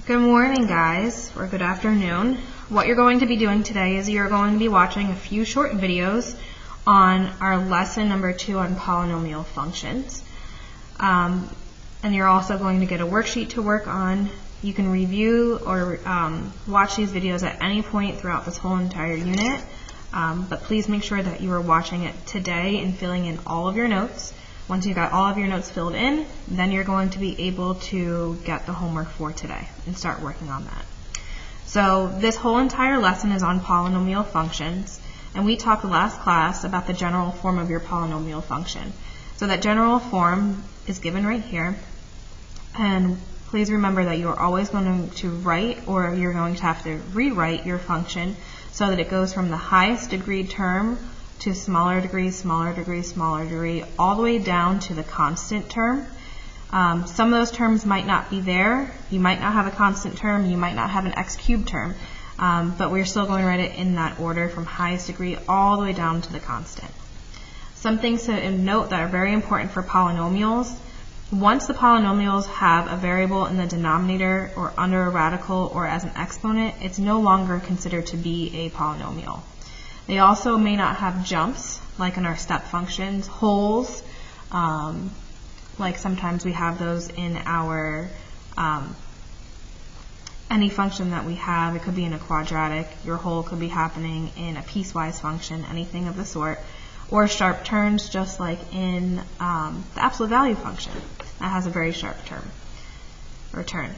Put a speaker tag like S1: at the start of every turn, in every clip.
S1: Good morning, guys, or good afternoon. What you're going to be doing today is you're going to be watching a few short videos on our lesson number 2 on polynomial functions. And you're also going to get a worksheet to work on. You can review or watch these videos at any point throughout this whole entire unit, but please make sure that you are watching it today and filling in all of your notes. Once you've got all of your notes filled in, then you're going to be able to get the homework for today and start working on that. So this whole entire lesson is on polynomial functions, and we talked last class about the general form of your polynomial function. So that general form is given right here, and please remember that you are always going to write, or you're going to have to rewrite your function so that it goes from the highest degree term to smaller degree, smaller degree, smaller degree, all the way down to the constant term. Some of those terms might not be there. You might not have a constant term. You might not have an x cubed term. But we're still going to write it in that order from highest degree all the way down to the constant. Some things to note that are very important for polynomials. Once the polynomials have a variable in the denominator or under a radical or as an exponent, it's no longer considered to be a polynomial. They also may not have jumps, like in our step functions, holes, like sometimes we have those in our, any function that we have. It could be in a quadratic, your hole could be happening in a piecewise function, anything of the sort, or sharp turns, just like in the absolute value function. That has a very sharp turn.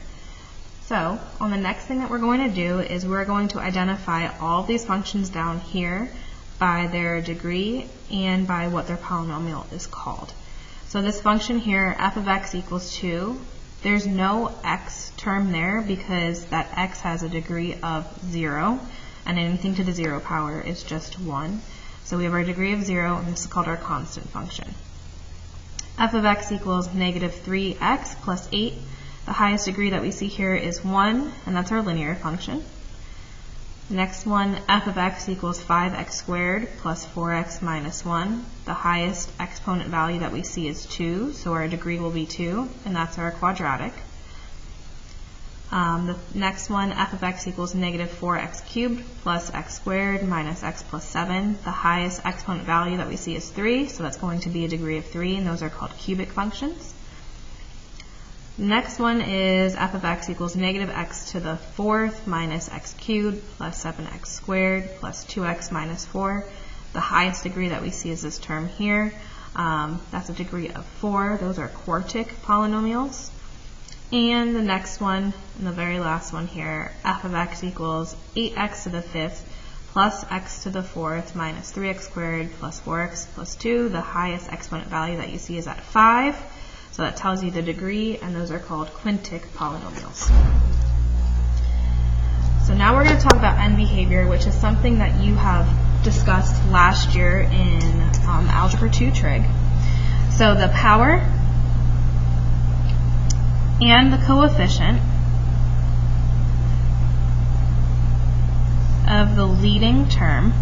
S1: So, on the next thing that we're going to do is we're going to identify all of these functions down here by their degree and by what their polynomial is called. So this function here, f of x equals 2, there's no x term there because that x has a degree of 0, and anything to the 0 power is just 1. So we have our degree of 0, and this is called our constant function. F of x equals negative 3x plus 8. The highest degree that we see here is 1, and that's our linear function. The next one, f of x equals 5x squared plus 4x minus 1. The highest exponent value that we see is 2, so our degree will be 2, and that's our quadratic. The next one, f of x equals negative 4x cubed plus x squared minus x plus 7. The highest exponent value that we see is 3, so that's going to be a degree of 3, and those are called cubic functions. Next one is f of x equals negative x to the 4th minus x cubed plus 7x squared plus 2x minus 4. The highest degree that we see is this term here. That's a degree of 4. Those are quartic polynomials. And the next one, and the very last one here, f of x equals 8x to the 5th plus x to the 4th minus 3x squared plus 4x plus 2. The highest exponent value that you see is at 5. So that tells you the degree, and those are called quintic polynomials. So now we're going to talk about end behavior, which is something that you have discussed last year in Algebra 2 trig. So the power and the coefficient of the leading term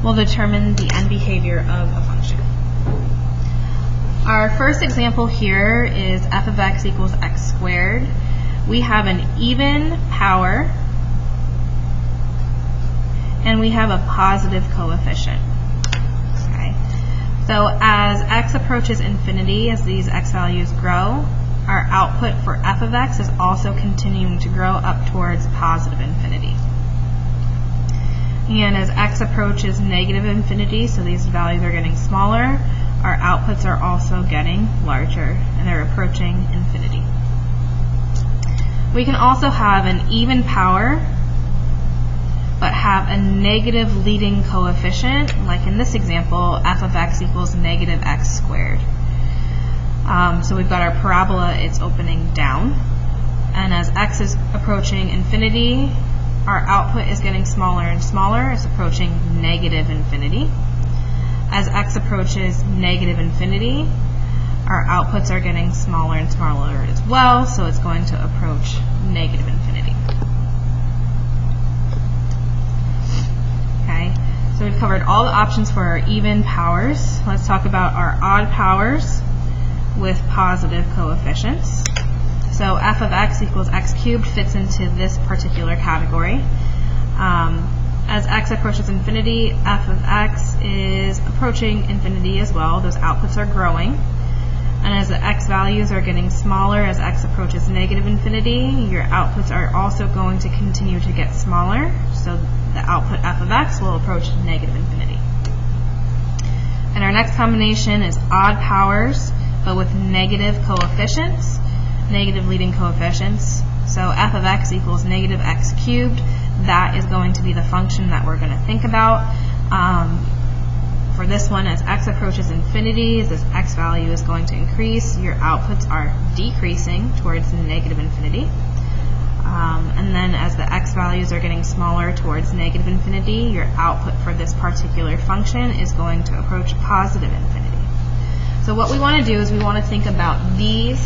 S1: will determine the end behavior of a function. Our first example here is f of x equals x squared. We have an even power, and we have a positive coefficient. Okay. So as x approaches infinity, as these x values grow, our output for f of x is also continuing to grow up towards positive infinity. And as x approaches negative infinity, so these values are getting smaller, our outputs are also getting larger, and they're approaching infinity. We can also have an even power, but have a negative leading coefficient, like in this example, f of x equals negative x squared. So we've got our parabola, it's opening down, and as x is approaching infinity, our output is getting smaller and smaller, it's approaching negative infinity. As x approaches negative infinity, our outputs are getting smaller and smaller as well, so it's going to approach negative infinity. Okay, so we've covered all the options for our even powers. Let's talk about our odd powers with positive coefficients. So f of x equals x cubed fits into this particular category. As x approaches infinity, f of x is approaching infinity as well. Those outputs are growing. And as the x values are getting smaller as x approaches negative infinity, your outputs are also going to continue to get smaller. So the output f of x will approach negative infinity. And our next combination is odd powers, but with negative coefficients, negative leading coefficients. So f of x equals negative x cubed. That is going to be the function that we're going to think about. For this one, as x approaches infinity, this x value is going to increase. Your outputs are decreasing towards negative infinity. And then as the x values are getting smaller towards negative infinity, your output for this particular function is going to approach positive infinity. So what we want to do is we want to think about these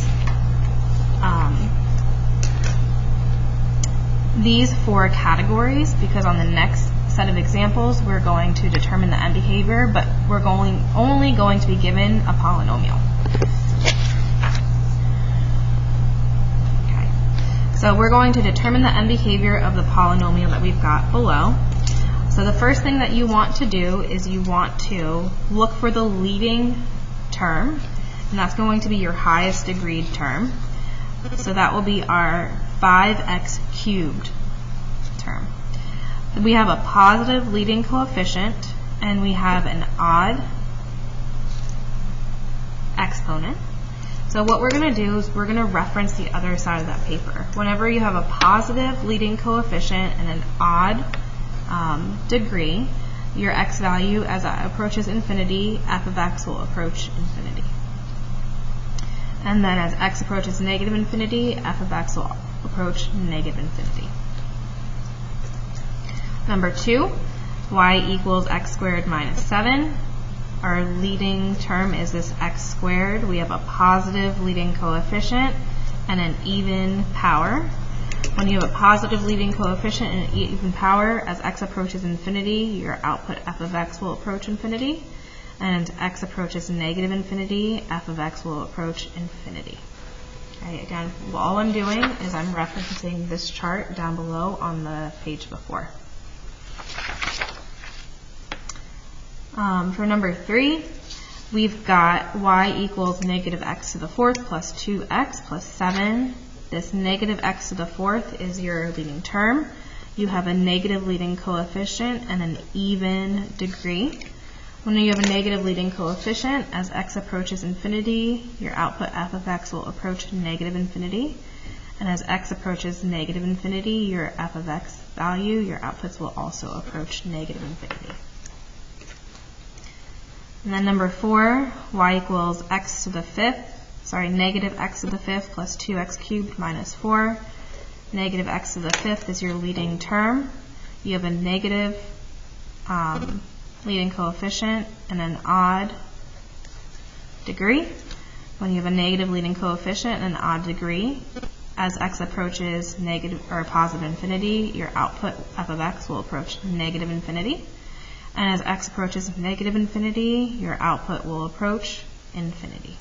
S1: four categories, because on the next set of examples we're going to determine the end behavior, but we're only going to be given a polynomial. Okay. So we're going to determine the end behavior of the polynomial that we've got below. So the first thing that you want to do is you want to look for the leading term, and that's going to be your highest degree term. So that will be our 5x cubed term. We have a positive leading coefficient, and we have an odd exponent. So what we're going to do is we're going to reference the other side of that paper. Whenever you have a positive leading coefficient and an odd degree, your x value as it approaches infinity, f of x will approach infinity. And then as x approaches negative infinity, f of x will approach negative infinity. Number 2, y equals x squared minus 7. Our leading term is this x squared. We have a positive leading coefficient and an even power. When you have a positive leading coefficient and an even power, as x approaches infinity, your output f of x will approach infinity. And x approaches negative infinity, f of x will approach infinity. Okay, again, all I'm doing is I'm referencing this chart down below on the page before. For number 3, we've got y equals negative x to the 4th plus 2x plus 7. This negative x to the 4th is your leading term. You have a negative leading coefficient and an even degree. When you have a negative leading coefficient, as x approaches infinity, your output f of x will approach negative infinity. And as x approaches negative infinity, your f of x value, your outputs will also approach negative infinity. And then number 4, y equals x to the 5th, negative x to the 5th plus 2x cubed minus 4. Negative x to the 5th is your leading term. You have a negative leading coefficient and an odd degree. When you have a negative leading coefficient and an odd degree, as x approaches negative or positive infinity, your output f of x will approach negative infinity. And as x approaches negative infinity, your output will approach infinity.